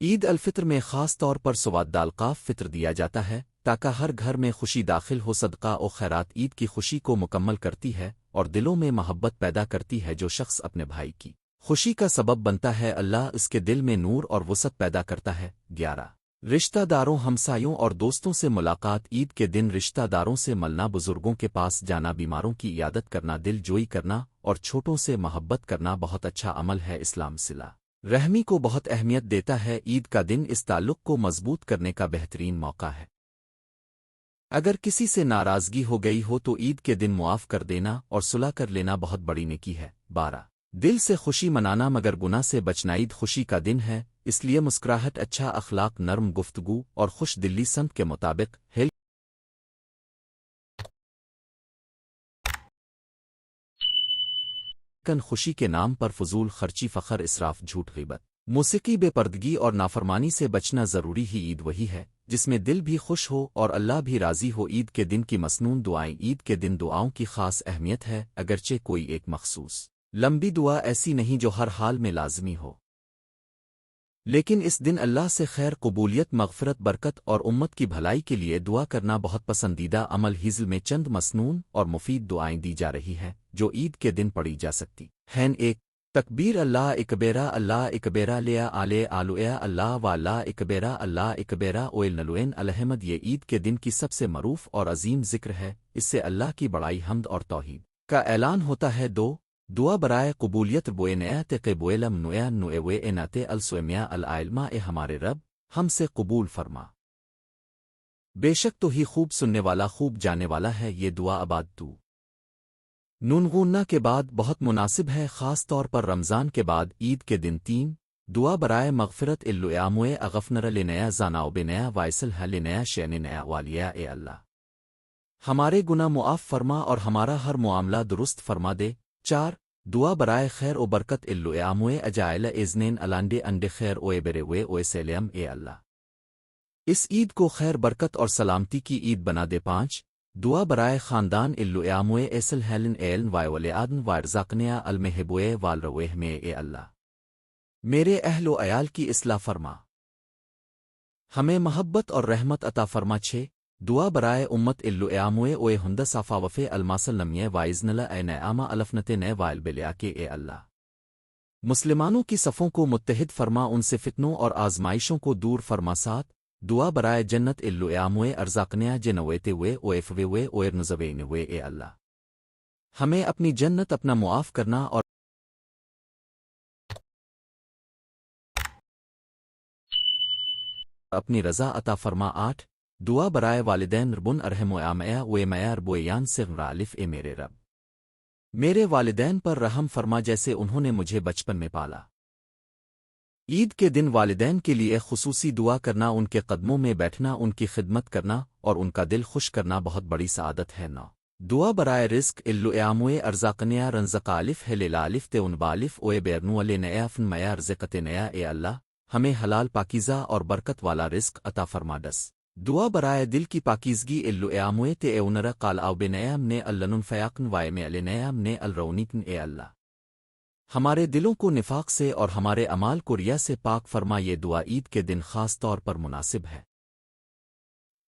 عید الفطر میں خاص طور پر سواد دالقاف فطر دیا جاتا ہے تاکہ ہر گھر میں خوشی داخل ہو۔ صدقہ و خیرات عید کی خوشی کو مکمل کرتی ہے اور دلوں میں محبت پیدا کرتی ہے۔ جو شخص اپنے بھائی کی خوشی کا سبب بنتا ہے، اللہ اس کے دل میں نور اور وسعت پیدا کرتا ہے۔ 11، رشتہ داروں، ہمسایوں اور دوستوں سے ملاقات۔ عید کے دن رشتہ داروں سے ملنا، بزرگوں کے پاس جانا، بیماروں کی عیادت کرنا، دل جوئی کرنا اور چھوٹوں سے محبت کرنا بہت اچھا عمل ہے۔ اسلام صلہ رحمی کو بہت اہمیت دیتا ہے۔ عید کا دن اس تعلق کو مضبوط کرنے کا بہترین موقع ہے۔ اگر کسی سے ناراضگی ہو گئی ہو تو عید کے دن معاف کر دینا اور صلح کر لینا بہت بڑی نیکی ہے۔ 12 دل سے خوشی منانا مگر گناہ سے بچنا۔ عید خوشی کا دن ہے، اس لیے مسکراہٹ، اچھا اخلاق، نرم گفتگو اور خوش دلی سنت کے مطابق ہے۔ خوشی کے نام پر فضول خرچی، فخر، اسراف، جھوٹ، غیبت، موسیقی، بے پردگی اور نافرمانی سے بچنا ضروری ہی۔ عید وہی ہے جس میں دل بھی خوش ہو اور اللہ بھی راضی ہو۔ عید کے دن کی مسنون دعائیں۔ عید کے دن دعاؤں کی خاص اہمیت ہے، اگرچہ کوئی ایک مخصوص لمبی دعا ایسی نہیں جو ہر حال میں لازمی ہو، لیکن اس دن اللہ سے خیر، قبولیت، مغفرت، برکت اور امت کی بھلائی کے لیے دعا کرنا بہت پسندیدہ عمل۔ ہیزل میں چند مسنون اور مفید دعائیں دی جا رہی ہیں جو عید کے دن پڑھی جا سکتی ہیں۔ 1 تکبیر، اللہ اکبیرہ، اللہ اکبیرہ، لیا آلے آلویا، اللہ و اللہ اکبیرہ، اللہ اکبیرہ، اویل نلوین الحمد۔ یہ عید کے دن کی سب سے معروف اور عظیم ذکر ہے، اس سے اللہ کی بڑائی، حمد اور توحید کا اعلان ہوتا ہے۔ 2 دعا برائے قبولیت، بوئے نیا تقے بوئلم نویا نوے وے اناتے السویمیا العلمہ، اے ہمارے رب ہم سے قبول فرما، بے شک تو ہی خوب سننے والا، خوب جانے والا ہے۔ یہ دعا آباد تو نونغونہ کے بعد بہت مناسب ہے، خاص طور پر رمضان کے بعد عید کے دن۔ 3 دعا برائے مغفرت، الویاموے اغفنر لنیا زاناؤ بنیا وائسل ہے لنیا شین نیا والیا، اے اللہ ہمارے گناہ معاف فرما اور ہمارا ہر معاملہ درست فرما دے۔ 4 دعا برائے خیر و برکت، الویاموے اجائل ازنین الانڈے انڈے خیر اوے برے وے اوے سیلیم، اے اللہ اس عید کو خیر، برکت اور سلامتی کی عید بنا دے۔ 5 دعا برائے خاندان، الویاموے ایسل ہیلن ایلن وائے ولیادن وائرزاقنیا المحبوے والروے میں، اے اللہ میرے اہل و عیال کی اصلاح فرما، ہمیں محبت اور رحمت عطا فرما۔ 6 دعا برائے امت، الویاموے اوے ہند صافا وفے الماسل نمیہ وائزنلا، اے نعامہ الفنت نئے وائل بلیا کے، اے اللہ مسلمانوں کی صفوں کو متحد فرما، ان سے فتنوں اور آزمائشوں کو دور فرما۔ 7 دعا برائے جنت، الویاموے ارزاقنیا جنویتے وے اویفوے وے اویر نزوین وے، اے اللہ ہمیں اپنی جنت اپنا معاف کرنا اور اپنی رضا عطا فرما۔ 8 دعا برائے والدین، ربن ارحم ویا وے میار بویان سغ رالف، اے میرے رب میرے والدین پر رحم فرما جیسے انہوں نے مجھے بچپن میں پالا۔ عید کے دن والدین کے لیے خصوصی دعا کرنا، ان کے قدموں میں بیٹھنا، ان کی خدمت کرنا اور ان کا دل خوش کرنا بہت بڑی سعادت ہے۔ 9 دعا برائے رزق، الویاموے ارزاقنیا رنزقالف ہے لالف تے ان بالف اوے بیرنو نیا فن میا رزقت نیا، اے اللہ ہمیں حلال، پاکیزہ اور برکت والا رزق عطا فرما۔ 10 دعا برائے دل کی پاکیزگی، الویاموے تے اونر قال او بنیام نے اللن فیاقن وائے میں النیام نے الرونیکن، اے اللہ ہمارے دلوں کو نفاق سے اور ہمارے اعمال کو ریا سے پاک فرما۔ یہ دعا عید کے دن خاص طور پر مناسب ہے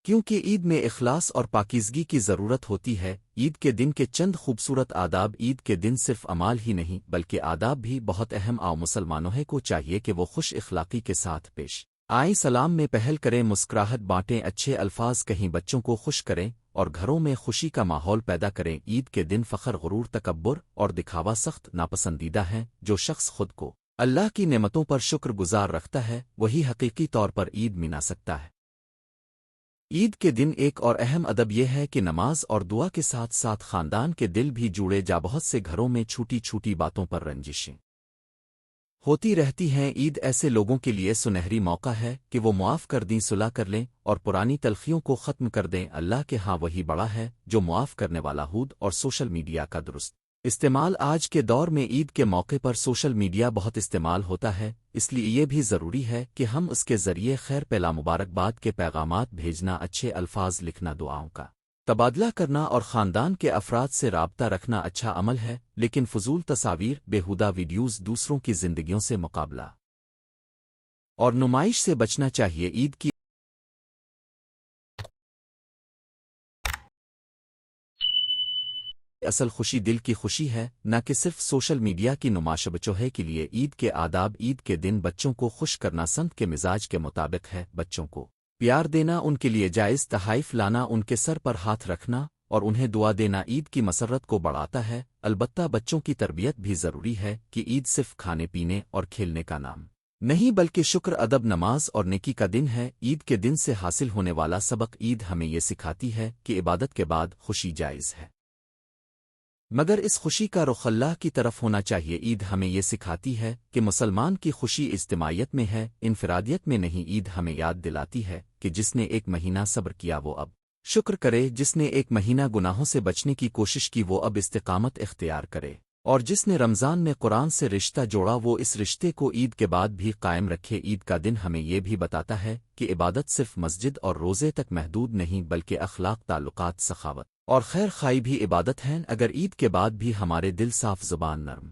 کیونکہ عید میں اخلاص اور پاکیزگی کی ضرورت ہوتی ہے۔ عید کے دن کے چند خوبصورت آداب۔ عید کے دن صرف اعمال ہی نہیں بلکہ آداب بھی بہت اہم۔ مسلمانوں کو چاہیے کہ وہ خوش اخلاقی کے ساتھ پیش آئیں، سلام میں پہل کریں، مسکراہٹ بانٹیں، اچھے الفاظ کہیں، بچوں کو خوش کریں اور گھروں میں خوشی کا ماحول پیدا کریں۔ عید کے دن فخر، غرور، تکبر اور دکھاوا سخت ناپسندیدہ ہیں۔ جو شخص خود کو اللہ کی نعمتوں پر شکر گزار رکھتا ہے وہی حقیقی طور پر عید منا سکتا ہے۔ عید کے دن ایک اور اہم ادب یہ ہے کہ نماز اور دعا کے ساتھ ساتھ خاندان کے دل بھی جوڑے جا۔ بہت سے گھروں میں چھوٹی چھوٹی باتوں پر رنجشیں ہوتی رہتی ہیں۔ عید ایسے لوگوں کے لیے سنہری موقع ہے کہ وہ معاف کر دیں، صلح کر لیں اور پرانی تلخیوں کو ختم کر دیں۔ اللہ کے ہاں وہی بڑا ہے جو معاف کرنے والا۔ ہود اور سوشل میڈیا کا درست استعمال۔ آج کے دور میں عید کے موقع پر سوشل میڈیا بہت استعمال ہوتا ہے، اس لیے یہ بھی ضروری ہے کہ ہم اس کے ذریعے خیر پلا، مبارکباد کے پیغامات بھیجنا، اچھے الفاظ لکھنا، دعاؤں کا تبادلہ کرنا اور خاندان کے افراد سے رابطہ رکھنا اچھا عمل ہے، لیکن فضول تصاویر، بیہودہ ویڈیوز، دوسروں کی زندگیوں سے مقابلہ اور نمائش سے بچنا چاہیے۔ عید کی اصل خوشی دل کی خوشی ہے، نہ کہ صرف سوشل میڈیا کی نمائش۔ بچوہے کے لیے عید کے آداب۔ عید کے دن بچوں کو خوش کرنا سنت کے مزاج کے مطابق ہے۔ بچوں کو پیار دینا، ان کے لیے جائز تحائف لانا، ان کے سر پر ہاتھ رکھنا اور انہیں دعا دینا عید کی مسرت کو بڑھاتا ہے۔ البتہ بچوں کی تربیت بھی ضروری ہے کہ عید صرف کھانے پینے اور کھیلنے کا نام نہیں بلکہ شکر ادب نماز اور نیکی کا دن ہے۔ عید کے دن سے حاصل ہونے والا سبق عید ہمیں یہ سکھاتی ہے کہ عبادت کے بعد خوشی جائز ہے، مگر اس خوشی کا رخ اللہ کی طرف ہونا چاہیے۔ عید ہمیں یہ سکھاتی ہے کہ مسلمان کی خوشی اجتماعیت میں ہے، انفرادیت میں نہیں۔ عید ہمیں یاد دلاتی ہے کہ جس نے ایک مہینہ صبر کیا وہ اب شکر کرے، جس نے ایک مہینہ گناہوں سے بچنے کی کوشش کی وہ اب استقامت اختیار کرے، اور جس نے رمضان میں قرآن سے رشتہ جوڑا وہ اس رشتے کو عید کے بعد بھی قائم رکھے۔ عید کا دن ہمیں یہ بھی بتاتا ہے کہ عبادت صرف مسجد اور روزے تک محدود نہیں بلکہ اخلاق، تعلقات، سخاوت اور خیر خواہی بھی عبادت ہیں۔ اگر عید کے بعد بھی ہمارے دل صاف، زبان نرم،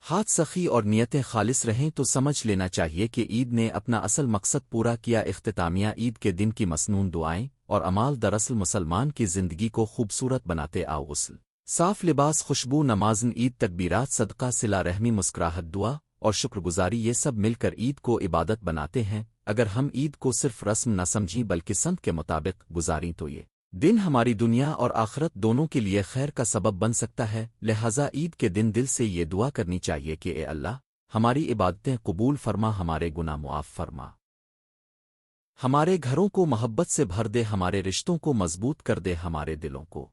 ہاتھ سخی اور نیتیں خالص رہیں تو سمجھ لینا چاہیے کہ عید نے اپنا اصل مقصد پورا کیا۔ اختتامیہ عید کے دن کی مسنون دعائیں اور اعمال دراصل مسلمان کی زندگی کو خوبصورت بناتے۔ آؤ غسل، صاف لباس، خوشبو، نمازن عید، تکبیرات، صدقہ، صلہ رحمی، مسکراہٹ، دعا اور شکر گزاری، یہ سب مل کر عید کو عبادت بناتے ہیں۔ اگر ہم عید کو صرف رسم نہ سمجھیں بلکہ سنت کے مطابق گزاریں تو یہ دن ہماری دنیا اور آخرت دونوں کے لیے خیر کا سبب بن سکتا ہے۔ لہٰذا عید کے دن دل سے یہ دعا کرنی چاہیے کہ اے اللہ، ہماری عبادتیں قبول فرما، ہمارے گناہ معاف فرما، ہمارے گھروں کو محبت سے بھر دے، ہمارے رشتوں کو مضبوط کر دے، ہمارے دلوں کو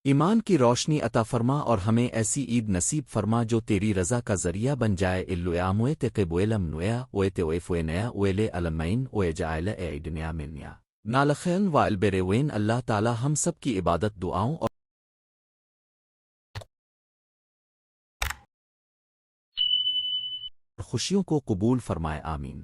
ایمان کی روشنی عطا فرما اور ہمیں ایسی عید نصیب فرما جو تیری رضا کا ذریعہ بن جائے۔ الواموے تقبویلم نویا اویت اویفوے نیا اویلے المین اوے جائل اے دنیا منیا نالخین و البروین۔ اللہ تعالی ہم سب کی عبادت، دعاؤں اور خوشیوں کو قبول فرمائے، آمین۔